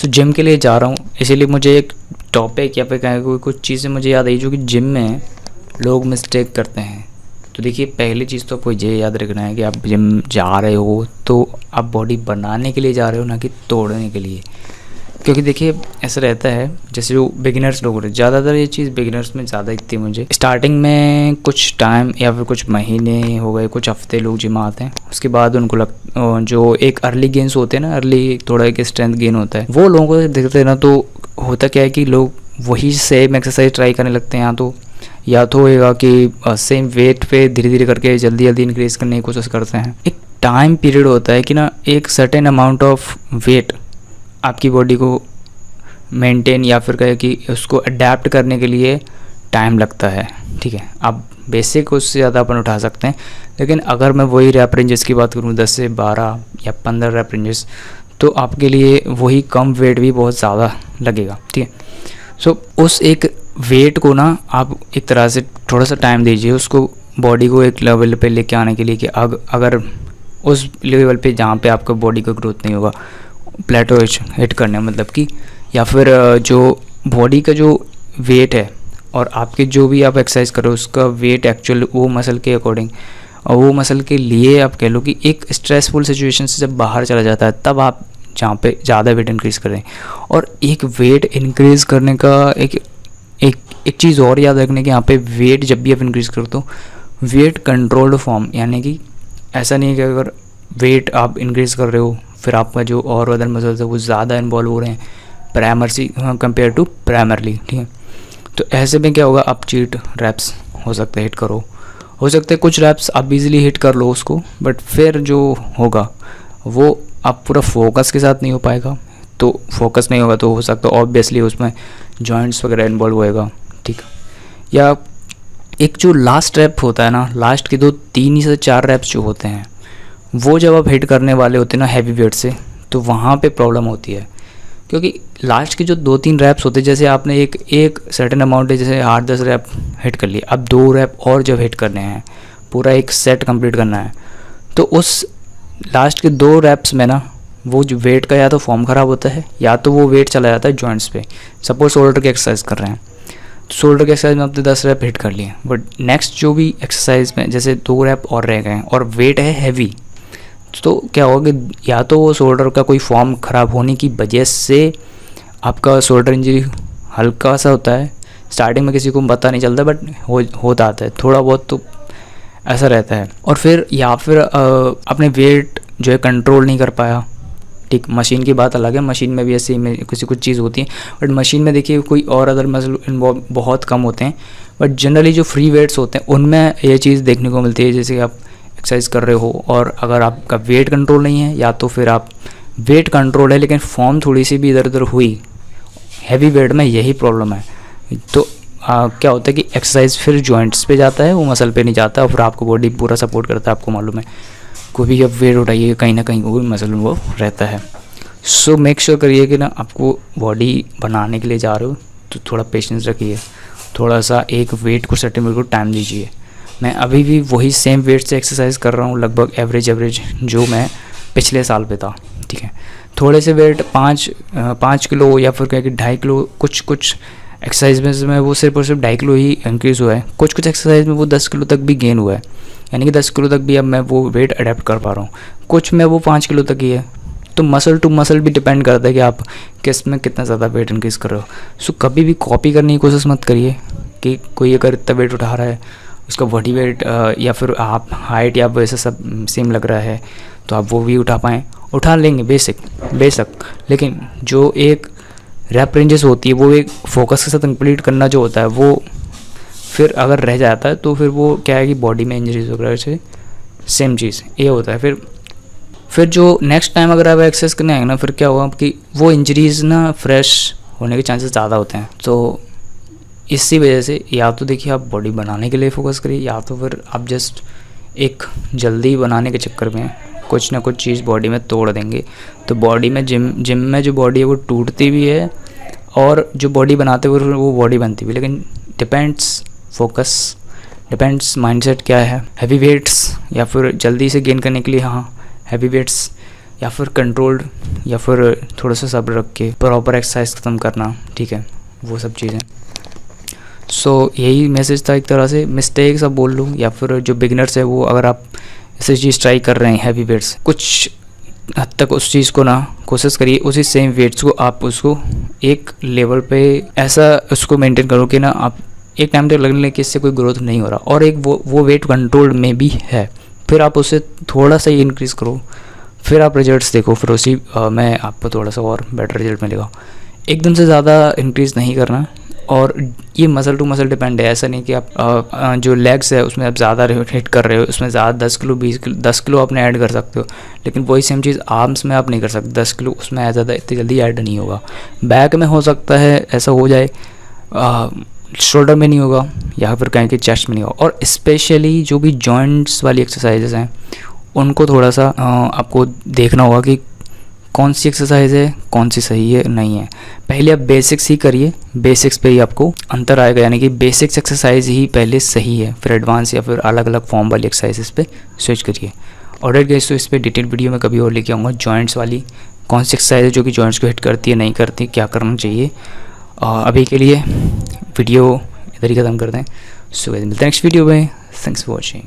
तो जिम के लिए जा रहा हूँ, इसीलिए मुझे एक टॉपिक या फिर कोई कुछ चीज़ें मुझे याद आई जो कि जिम में लोग मिस्टेक करते हैं। तो देखिए, पहली चीज़ तो आपको ये याद रखना है कि आप जिम जा रहे हो तो आप बॉडी बनाने के लिए जा रहे हो, ना कि तोड़ने के लिए। क्योंकि देखिए ऐसा रहता है, जैसे जो बिगिनर्स लोग होते हैं, ज़्यादातर ये चीज़ बिगिनर्स में ज़्यादा दिखती है मुझे। स्टार्टिंग में कुछ टाइम या फिर कुछ महीने हो गए, कुछ हफ्ते लोग जिम आते हैं, उसके बाद उनको जो एक अर्ली गेन्स होते हैं ना, अर्ली थोड़ा एक स्ट्रेंथ गेन होता है, वो लोगों को देखते हैं ना, तो होता क्या है कि लोग वही सेम एक्सरसाइज ट्राई करने लगते हैं। या तो होएगा कि सेम वेट पे धीरे धीरे करके जल्दी जल्दी इंक्रीज़ करने की कोशिश करते हैं। एक टाइम पीरियड होता है कि ना, एक सर्टेन अमाउंट ऑफ वेट आपकी बॉडी को मेंटेन या फिर कहे कि उसको अडेप्ट करने के लिए टाइम लगता है। ठीक है, आप बेसिक उससे ज़्यादा अपन उठा सकते हैं, लेकिन अगर मैं वही रैप रेंजेस की बात करूँ, 10 से 12 या 15 रैप रेंजेस, तो आपके लिए वही कम वेट भी बहुत ज़्यादा लगेगा। ठीक है, सो उस एक वेट को ना आप एक तरह से थोड़ा सा टाइम दीजिए उसको, बॉडी को एक लेवल पे लेके आने के लिए कि अगर उस लेवल पे जहाँ पे आपका बॉडी का ग्रोथ नहीं होगा, प्लेटो हिट करने मतलब कि, या फिर जो बॉडी का जो वेट है और आपके जो भी आप एक्सरसाइज करो उसका वेट एक्चुअल वो मसल के अकॉर्डिंग और वो मसल के लिए आप कह लो कि एक स्ट्रेसफुल सिचुएशन से जब बाहर चला जाता है, तब आप जहाँ पे ज़्यादा वेट इंक्रीज़ करें। और एक वेट इंक्रीज़ करने का एक चीज़ और याद रखने की, यहाँ पे वेट जब भी आप इंक्रीज़ करते हो, वेट कंट्रोल्ड फॉर्म, यानी कि ऐसा नहीं है कि अगर वेट आप इंक्रीज़ कर रहे हो फिर आपका जो और अदर मसल्स है वो ज़्यादा इन्वॉल्व हो रहे हैं प्राइमरी कंपेयर टू प्राइमरली। ठीक है, तो ऐसे में क्या होगा, आप चीट रैप्स हो सकते हैं हिट करो, हो सकते हैं कुछ रैप्स आप इजीली हिट कर लो उसको, बट फिर जो होगा वो आप पूरा फोकस के साथ नहीं हो पाएगा। तो फोकस नहीं होगा तो हो सकता है ऑब्वियसली उसमें जॉइंट्स वगैरह इन्वॉल्व होएगा। ठीक है, या एक जो लास्ट रैप होता है ना, लास्ट के 3 से 4 रैप्स जो होते हैं, वो जब आप हिट करने वाले होते हैं ना हैवी वेट से, तो वहाँ पे प्रॉब्लम होती है। क्योंकि लास्ट के जो 2-3 रैप्स होते हैं, जैसे आपने एक सर्टेन अमाउंट है, जैसे 8-10 रैप हिट कर लिए, अब 2 रैप और जब हिट करने हैं, पूरा एक सेट कंप्लीट करना है, तो उस लास्ट के 2 रैप्स में ना वो जो वेट का या तो फॉर्म ख़राब होता है या तो वो वेट चला जाता है जॉइंट्स पे। सपोज शोल्डर की एक्सरसाइज कर रहे हैं, शोल्डर की एक्सरसाइज में आपने 10 रैप हिट कर लिए, बट नेक्स्ट जो भी एक्सरसाइज में जैसे 2 रैप और रह गए और वेट है हैवी, तो क्या होगा कि या तो वो शोल्डर का कोई फॉर्म ख़राब होने की वजह से आपका शोल्डर इंजरी हल्का सा होता है, स्टार्टिंग में किसी को पता नहीं चलता, बट होता आता है थोड़ा बहुत, तो ऐसा रहता है। और फिर या फिर अपने वेट जो है कंट्रोल नहीं कर पाया। ठीक, मशीन की बात अलग है, मशीन में भी ऐसे में किसी कुछ चीज़ होती है, बट मशीन में देखिए कोई और अदर मसल इन्वॉल्व बहुत कम होते हैं, बट जनरली जो फ्री वेट्स होते हैं उनमें ये चीज़ देखने को मिलती है। जैसे आप एक्सरसाइज कर रहे हो और अगर आपका वेट कंट्रोल नहीं है, या तो फिर आप वेट कंट्रोल है लेकिन फॉर्म थोड़ी सी भी इधर उधर हुई, हैवी वेट में यही प्रॉब्लम है, तो क्या होता है कि एक्सरसाइज फिर जॉइंट्स पे जाता है, वो मसल पे नहीं जाता, और फिर आपको बॉडी पूरा सपोर्ट करता है। आपको मालूम है कोई भी अब वेट उठाइए कहीं ना कहीं वो मसल वो रहता है। सो मेक श्योर करिए कि ना आपको बॉडी बनाने के लिए जा रहे हो तो थोड़ा पेशेंस रखिए, थोड़ा सा एक वेट को सर्टेन को टाइम दीजिए। मैं अभी भी वही सेम वेट से एक्सरसाइज कर रहा हूँ, लगभग एवरेज जो मैं पिछले साल पे था। ठीक है, थोड़े से वेट 5 किलो या फिर क्या कि 2.5 किलो, कुछ एक्सरसाइज में वो सिर्फ और सिर्फ 2.5 किलो ही इंक्रीज़ हुआ है, कुछ एक्सरसाइज में वो 10 किलो तक भी गेन हुआ है, यानी कि 10 किलो तक भी अब मैं वो वेट अडेप्ट कर पा रहा हूँ, कुछ में वो 5 किलो तक ही है। तो मसल टू मसल भी डिपेंड करता है कि आप किस में कितना ज़्यादा वेट इंक्रीज़ कर रहे हो। सो कभी भी कॉपी करने की कोशिश मत करिए कि कोई अगर इतना वेट उठा रहा है उसका बॉडी वेट या फिर आप हाइट या वैसे सब सेम लग रहा है तो आप वो भी उठा लेंगे बेशक, लेकिन जो एक रैप रेंजेस होती है वो एक फोकस के साथ कंप्लीट करना जो होता है, वो फिर अगर रह जाता है तो फिर वो क्या है कि बॉडी में इंजरीज वगैरह से सेम चीज़ ये होता है। फिर जो नेक्स्ट टाइम अगर आप एक्सरसाइज करने आएंगे ना, फिर क्या होगा कि वो इंजरीज ना फ्रेश होने के चांसेस ज़्यादा होते हैं। तो इसी वजह से या तो देखिए आप बॉडी बनाने के लिए फोकस करिए, या तो फिर आप जस्ट एक जल्दी बनाने के चक्कर में कुछ ना कुछ चीज़ बॉडी में तोड़ देंगे। तो बॉडी में जिम में जो बॉडी है वो टूटती भी है, और जो बॉडी बनाते हुए वो बॉडी बनती भी, लेकिन डिपेंड्स फोकस, डिपेंड्स माइंडसेट क्या है। हैवी वेट्स या फिर जल्दी से गेन करने के लिए हाँ हैवी वेट्स या फिर कंट्रोल्ड या फिर थोड़ा सा सब्र रख के प्रॉपर एक्सरसाइज ख़त्म करना, ठीक है, वो सब चीज़ें। सो यही मैसेज था एक तरह से। मिस्टेक्स अब बोल लूँ या फिर जो बिगनर्स है वो, अगर आप ऐसी चीज़ ट्राई कर रहे हैं हैवी वेट्स, कुछ हद तक उस चीज़ को ना कोशिश करिए उसी सेम वेट्स को आप उसको एक लेवल पे ऐसा उसको मेंटेन करो कि ना आप एक टाइम तक लगने कि इससे कोई ग्रोथ नहीं हो रहा, और एक वो वेट कंट्रोल में भी है, फिर आप उसे थोड़ा सा ही इंक्रीज़ करो, फिर आप रिजल्ट्स देखो, फिर उसी में आपको थोड़ा सा और बेटर रिजल्ट मिलेगा। एकदम से ज़्यादा इंक्रीज़ नहीं करना, और ये मसल टू मसल डिपेंड है। ऐसा नहीं कि आप जो लेग्स है उसमें आप ज़्यादा हिट कर रहे हो, उसमें ज़्यादा 10 किलो 10 किलो आपने ऐड कर सकते हो, लेकिन वही सेम चीज़ आर्म्स में आप नहीं कर सकते। 10 किलो उसमें ज़्यादा इतनी जल्दी ऐड नहीं होगा। बैक में हो सकता है ऐसा हो जाए, शोल्डर में नहीं होगा, या फिर कहीं के चेस्ट में नहीं होगा। और स्पेशली जो भी जॉइंट्स वाली एक्सरसाइजेज हैं उनको थोड़ा सा आपको देखना होगा कि कौन सी एक्सरसाइज है, कौन सी सही है नहीं है। पहले आप बेसिक्स ही करिए, बेसिक्स पे ही आपको अंतर आएगा, यानी कि बेसिक्स एक्सरसाइज ही पहले सही है, फिर एडवांस या फिर अलग अलग फॉर्म वाली एक्सरसाइजेस पे स्विच करिए। और गाइस, तो इस पर डिटेल वीडियो में कभी और लेके आऊँगा, जॉइंट्स वाली कौन सी एक्सरसाइज है जो कि जॉइंट्स को हिट करती है, नहीं करती, क्या करना चाहिए। अभी के लिए वीडियो इधर ही ख़त्म करते हैं। सो गाइस, मिलते हैं नेक्स्ट वीडियो में। Thanks for watching.